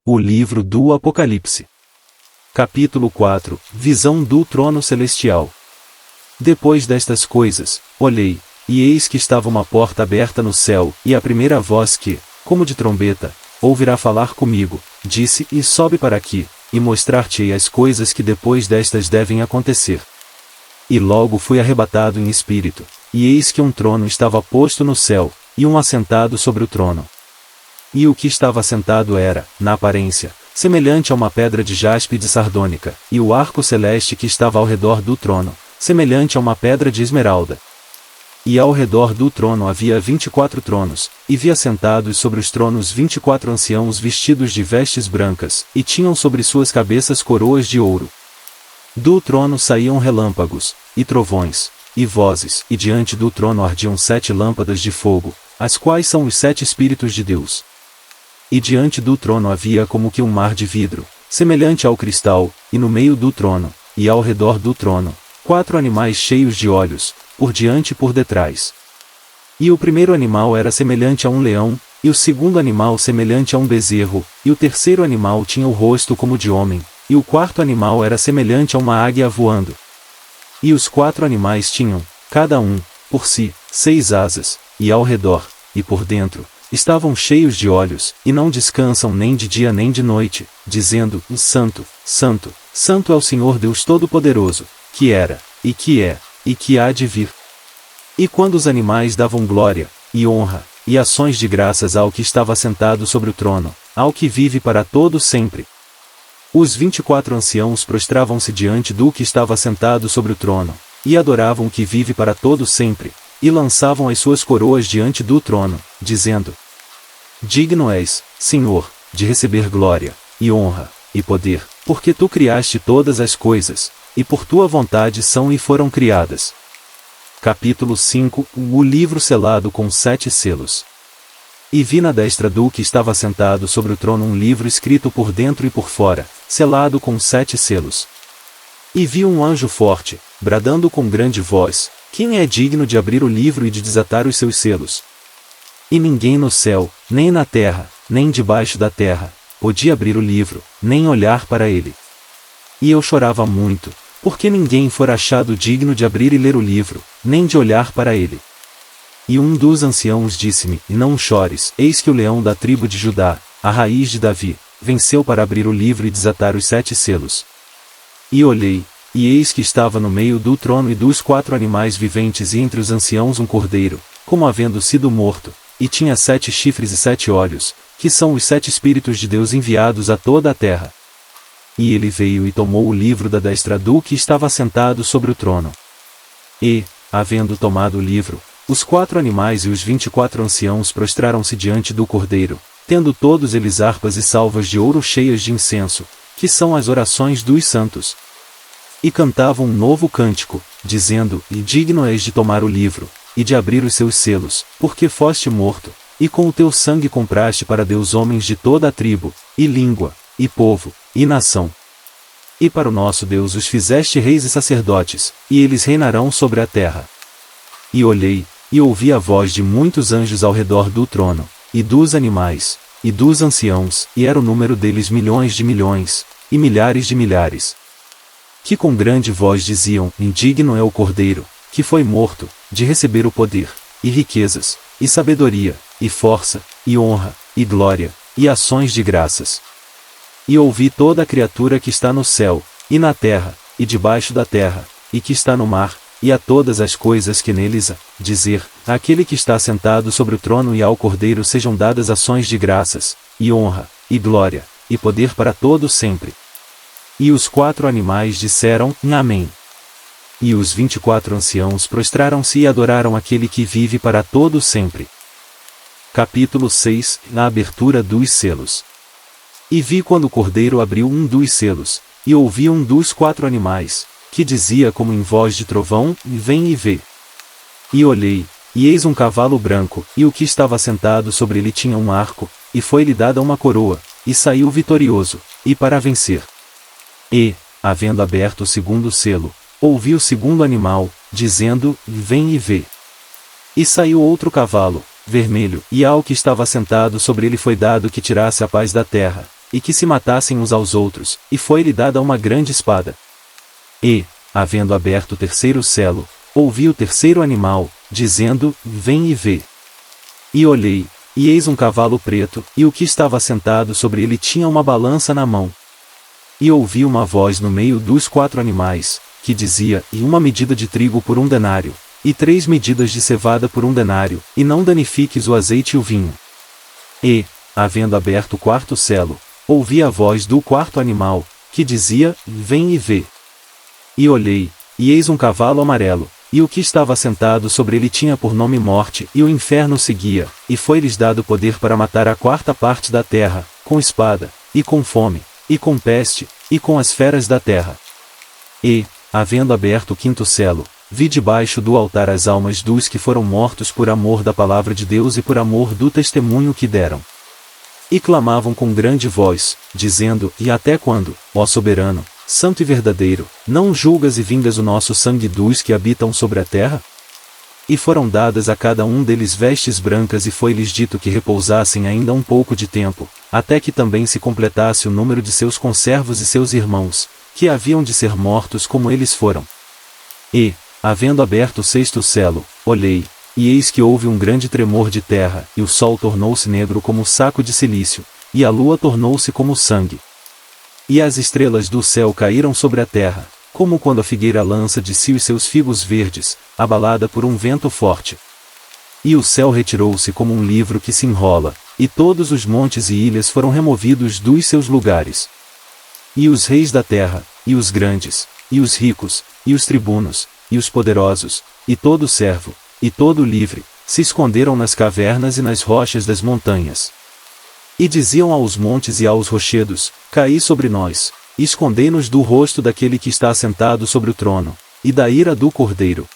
O livro do Apocalipse. Capítulo 4. Visão do trono celestial. Depois destas coisas, olhei, e eis que estava uma porta aberta no céu, e a primeira voz que, como de trombeta, ouvirá falar comigo, disse: E sobe para aqui, e mostrar-te-ei as coisas que depois destas devem acontecer. E logo fui arrebatado em espírito, e eis que um trono estava posto no céu, e um assentado sobre o trono. E o que estava assentado era, na aparência, semelhante a uma pedra de jaspe de sardônica, e o arco celeste que estava ao redor do trono, semelhante a uma pedra de esmeralda. E ao redor do trono havia 24 tronos, e vi assentados sobre os tronos 24 anciãos vestidos de vestes brancas, e tinham sobre suas cabeças coroas de ouro. Do trono saíam relâmpagos, e trovões, e vozes, e diante do trono ardiam 7 lâmpadas de fogo, as quais são os 7 Espíritos de Deus. E diante do trono havia como que um mar de vidro, semelhante ao cristal, e no meio do trono, e ao redor do trono, 4 animais cheios de olhos, por diante e por detrás. E o primeiro animal era semelhante a um leão, e o segundo animal semelhante a um bezerro, e o terceiro animal tinha o rosto como de homem, e o quarto animal era semelhante a uma águia voando. E os 4 animais tinham, cada um, por si, 6 asas, e ao redor, e por dentro, estavam cheios de olhos, e não descansam nem de dia nem de noite, dizendo: Santo, Santo, Santo é o Senhor Deus Todo-Poderoso, que era, e que é, e que há de vir. E quando os animais davam glória, e honra, e ações de graças ao que estava sentado sobre o trono, ao que vive para todo sempre, os 24 anciãos prostravam-se diante do que estava sentado sobre o trono, e adoravam o que vive para todo sempre, e lançavam as suas coroas diante do trono, dizendo: Digno és, Senhor, de receber glória, e honra, e poder, porque tu criaste todas as coisas, e por tua vontade são e foram criadas. Capítulo 5. O livro selado com 7 selos. E vi na destra do que estava sentado sobre o trono um livro escrito por dentro e por fora, selado com 7 selos. E vi um anjo forte, bradando com grande voz: Quem é digno de abrir o livro e de desatar os seus selos? E ninguém no céu, nem na terra, nem debaixo da terra, podia abrir o livro, nem olhar para ele. E eu chorava muito, porque ninguém fora achado digno de abrir e ler o livro, nem de olhar para ele. E um dos anciãos disse-me: Não chores, eis que o leão da tribo de Judá, a raiz de Davi, venceu para abrir o livro e desatar os 7 selos. E olhei, e eis que estava no meio do trono e dos 4 animais viventes e entre os anciãos um cordeiro, como havendo sido morto, e tinha 7 chifres e 7 olhos, que são os 7 Espíritos de Deus enviados a toda a terra. E ele veio e tomou o livro da destra do que estava sentado sobre o trono. E, havendo tomado o livro, os 4 animais e os 24 anciãos prostraram-se diante do cordeiro, tendo todos eles harpas e salvas de ouro cheias de incenso, que são as orações dos santos. E cantavam um novo cântico, dizendo: E digno és de tomar o livro, e de abrir os seus selos, porque foste morto, e com o teu sangue compraste para Deus homens de toda a tribo, e língua, e povo, e nação. E para o nosso Deus os fizeste reis e sacerdotes, e eles reinarão sobre a terra. E olhei, e ouvi a voz de muitos anjos ao redor do trono, e dos animais, e dos anciãos, e era o número deles milhões de milhões, e milhares de milhares, que com grande voz diziam: Indigno é o Cordeiro, que foi morto, de receber o poder, e riquezas, e sabedoria, e força, e honra, e glória, e ações de graças. E ouvi toda a criatura que está no céu, e na terra, e debaixo da terra, e que está no mar, e a todas as coisas que neles há, dizer: Àquele que está sentado sobre o trono e ao Cordeiro sejam dadas ações de graças, e honra, e glória, e poder para todo sempre. E os 4 animais disseram: Amém. E os 24 anciãos prostraram-se e adoraram aquele que vive para todo sempre. Capítulo 6. Na abertura dos selos. E vi quando o Cordeiro abriu um dos selos, e ouvi um dos 4 animais, que dizia como em voz de trovão: Vem e vê. E olhei, e eis um cavalo branco, e o que estava sentado sobre ele tinha um arco, e foi-lhe dada uma coroa, e saiu vitorioso, e para vencer. E, havendo aberto o segundo selo, ouvi o segundo animal, dizendo: Vem e vê. E saiu outro cavalo, vermelho, e ao que estava sentado sobre ele foi dado que tirasse a paz da terra, e que se matassem uns aos outros, e foi-lhe dada uma grande espada. E, havendo aberto o terceiro selo, ouvi o terceiro animal, dizendo, vem e vê. E olhei, e eis um cavalo preto, e o que estava sentado sobre ele tinha uma balança na mão. E ouvi uma voz no meio dos 4 animais, que dizia, e uma medida de trigo por 1 denário, e 3 medidas de cevada por 1 denário, e não danifiques o azeite e o vinho. E, havendo aberto o 4º selo, ouvi a voz do 4º animal, que dizia, vem e vê. E olhei, e eis um cavalo amarelo, e o que estava sentado sobre ele tinha por nome Morte, e o inferno o seguia, e foi-lhes dado poder para matar a 4ª parte da terra, com espada, e com fome, e com peste, e com as feras da terra. E, havendo aberto o 5º selo, vi debaixo do altar as almas dos que foram mortos por amor da palavra de Deus e por amor do testemunho que deram. E clamavam com grande voz, dizendo, e até quando, ó soberano, santo e verdadeiro, não julgas e vingas o nosso sangue dos que habitam sobre a terra? E foram dadas a cada um deles vestes brancas e foi-lhes dito que repousassem ainda um pouco de tempo, até que também se completasse o número de seus conservos e seus irmãos, que haviam de ser mortos como eles foram. E, havendo aberto o 6º selo, olhei, e eis que houve um grande tremor de terra, e o sol tornou-se negro como saco de cilício, e a lua tornou-se como sangue. E as estrelas do céu caíram sobre a terra, como quando a figueira lança de si os seus figos verdes, abalada por um vento forte. E o céu retirou-se como um livro que se enrola, e todos os montes e ilhas foram removidos dos seus lugares. E os reis da terra, e os grandes, e os ricos, e os tribunos, e os poderosos, e todo servo, e todo livre, se esconderam nas cavernas e nas rochas das montanhas. E diziam aos montes e aos rochedos, caí sobre nós, e escondei-nos do rosto daquele que está assentado sobre o trono, e da ira do Cordeiro.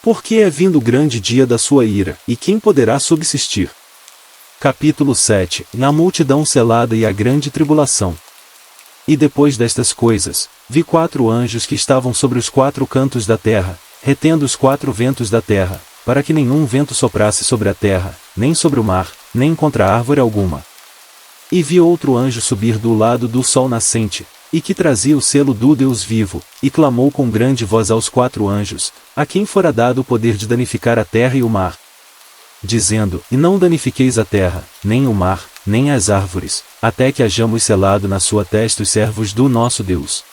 Porque é vindo o grande dia da sua ira, e quem poderá subsistir? Capítulo 7. Na multidão selada e a grande tribulação. E depois destas coisas, vi 4 anjos que estavam sobre os 4 cantos da terra, retendo os 4 ventos da terra, para que nenhum vento soprasse sobre a terra, nem sobre o mar, nem contra árvore alguma. E vi outro anjo subir do lado do sol nascente, e que trazia o selo do Deus vivo, e clamou com grande voz aos 4 anjos, a quem fora dado o poder de danificar a terra e o mar, dizendo, e não danifiqueis a terra, nem o mar, nem as árvores, até que hajamos selado na sua testa os servos do nosso Deus.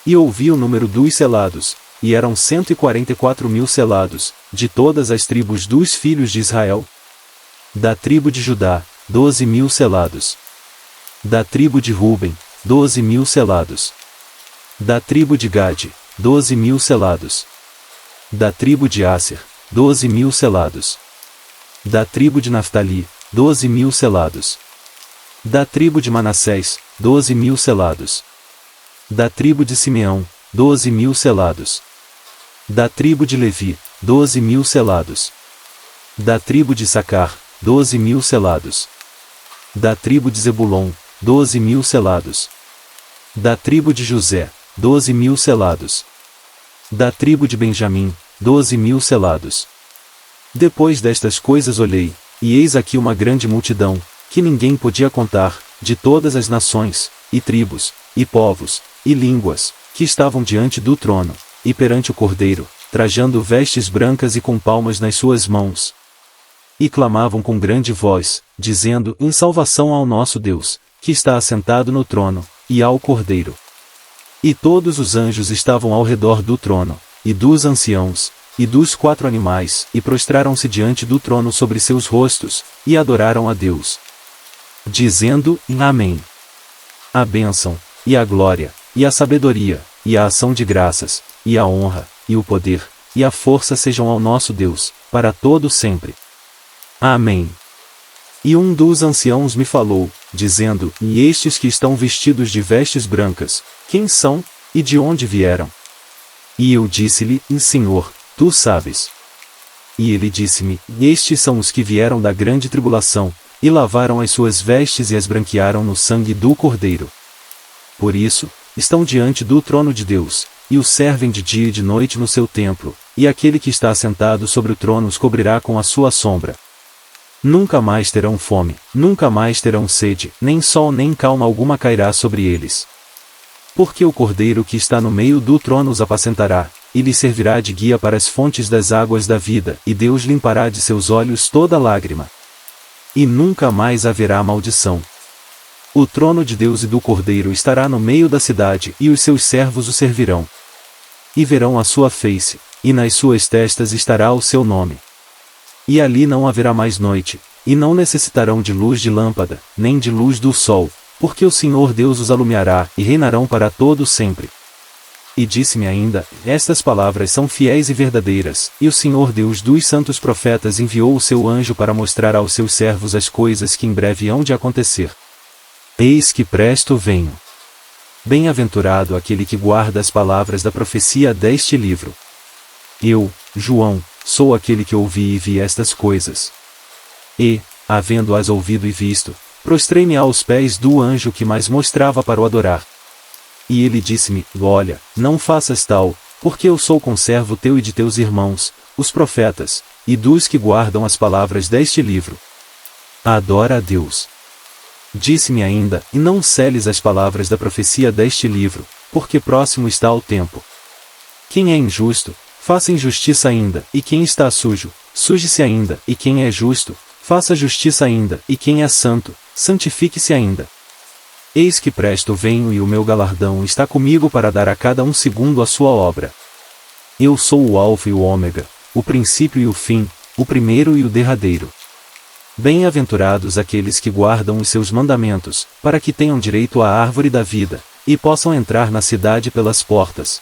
E ouvi o número dos selados, e eram 144.000 selados, de todas as tribos dos filhos de Israel. Da tribo de Judá, 12.000 selados. Da tribo de Ruben, 12.000 selados. Da tribo de Gade, 12.000 selados. Da tribo de Asser, 12.000 selados. Da tribo de Naftali, 12.000 selados. Da tribo de Manassés, 12.000 selados. Da tribo de Simeão, 12.000 selados. Da tribo de Levi, 12.000 selados. Da tribo de Issacar, 12.000 selados. Da tribo de Zebulon, 12.000 selados. Da tribo de José, 12.000 selados. Da tribo de Benjamim, 12.000 selados. Depois destas coisas olhei, e eis aqui uma grande multidão, que ninguém podia contar, de todas as nações, e tribos, e povos, e línguas, que estavam diante do trono, e perante o Cordeiro, trajando vestes brancas e com palmas nas suas mãos. E clamavam com grande voz, dizendo, em salvação ao nosso Deus, que está assentado no trono, e ao Cordeiro. E todos os anjos estavam ao redor do trono, e dos anciãos, e dos 4 animais, e prostraram-se diante do trono sobre seus rostos, e adoraram a Deus, dizendo, Amém. A bênção, e a glória, e a sabedoria, e a ação de graças, e a honra, e o poder, e a força sejam ao nosso Deus, para todo sempre. Amém. E um dos anciãos me falou, dizendo, e estes que estão vestidos de vestes brancas, quem são, e de onde vieram? E eu disse-lhe, Senhor, tu sabes. E ele disse-me, estes são os que vieram da grande tribulação, e lavaram as suas vestes e as branquearam no sangue do Cordeiro. Por isso, estão diante do trono de Deus, e o servem de dia e de noite no seu templo, e aquele que está assentado sobre o trono os cobrirá com a sua sombra. Nunca mais terão fome, nunca mais terão sede, nem sol nem calma alguma cairá sobre eles. Porque o Cordeiro que está no meio do trono os apacentará, e lhes servirá de guia para as fontes das águas da vida, e Deus limpará de seus olhos toda lágrima. E nunca mais haverá maldição. O trono de Deus e do Cordeiro estará no meio da cidade, e os seus servos o servirão. E verão a sua face, e nas suas testas estará o seu nome. E ali não haverá mais noite, e não necessitarão de luz de lâmpada, nem de luz do sol, porque o Senhor Deus os alumiará, e reinarão para todo sempre. E disse-me ainda, estas palavras são fiéis e verdadeiras, e o Senhor Deus dos santos profetas enviou o seu anjo para mostrar aos seus servos as coisas que em breve hão de acontecer. Eis que presto venho. Bem-aventurado aquele que guarda as palavras da profecia deste livro. Eu, João, sou aquele que ouvi e vi estas coisas. E, havendo-as ouvido e visto, prostrei-me aos pés do anjo que mais mostrava para o adorar. E ele disse-me, olha, não faças tal, porque eu sou conservo teu e de teus irmãos, os profetas, e dos que guardam as palavras deste livro. Adora a Deus. Disse-me ainda, e não seles as palavras da profecia deste livro, porque próximo está o tempo. Quem é injusto, faça injustiça ainda, e quem está sujo, suje-se ainda, e quem é justo, faça justiça ainda, e quem é santo, santifique-se ainda. Eis que presto venho e o meu galardão está comigo para dar a cada um segundo a sua obra. Eu sou o Alfa e o Ômega, o princípio e o fim, o primeiro e o derradeiro. Bem-aventurados aqueles que guardam os seus mandamentos, para que tenham direito à árvore da vida, e possam entrar na cidade pelas portas.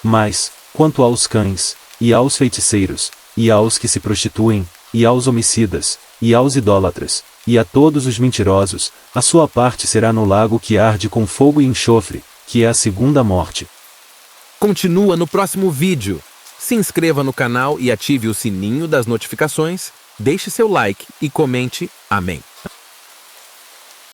Mas, quanto aos cães, e aos feiticeiros, e aos que se prostituem, e aos homicidas, e aos idólatras, e a todos os mentirosos, a sua parte será no lago que arde com fogo e enxofre, que é a segunda morte. Continua no próximo vídeo. Se inscreva no canal e ative o sininho das notificações, deixe seu like e comente Amém.